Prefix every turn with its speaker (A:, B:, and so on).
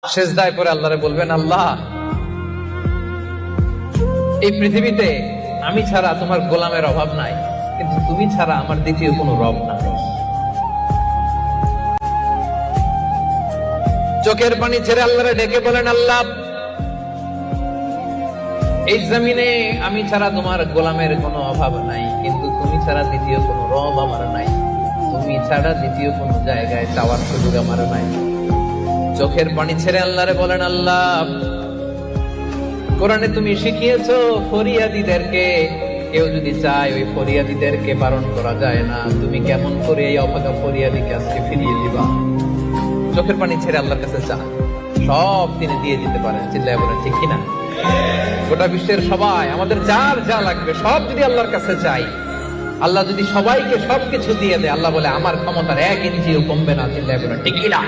A: সেজদায় পরে আল্লাহরে বলবেন, আল্লাহ এই পৃথিবীতে আমি ছাড়া তোমার গোলামের অভাব নাই, কিন্তু তুমি ছাড়া আমার দ্বিতীয় কোনো রব নাই। চোখের পানি ছেড়ে আল্লাহরে ডেকে বলেন, আল্লাহ এই জমিনে আমি ছাড়া তোমার গোলামের কোনো অভাব নাই, কিন্তু তুমি ছাড়া দ্বিতীয় কোনো রব আমার নাই, তুমি ছাড়া দ্বিতীয় কোনো জায়গায় চাওয়ার সুযোগ আমার নাই। চোখের পানি ছেড়ে আল্লাহরে বলেন, আল্লাহ কোরআনে তুমি শিখিয়েছো ফরিয়াদীদেরকে কেউ যদি চায় ওই ফরিয়াদীদেরকে বারণ করা যায় না, তুমি কেমন করে এই অভাগা ফরিয়াদীকে আজকে ফিরিয়ে দিবা? চোখের পানি ছেড়ে আল্লাহর কাছে চান, সব তিনি দিয়ে দিতে পারেন। চিল্লায় বলেন ঠিক কিনা? গোটা বিশ্বের সবাই আমাদের যার যা লাগবে সব যদি আল্লাহর কাছে চাই, আল্লাহ যদি সবাইকে সবকিছু দিয়ে দেয়, আল্লাহ বলে আমার ক্ষমতার 1 ইঞ্চিও কমবে না। চিল্লায় বলেন ঠিক কিনা?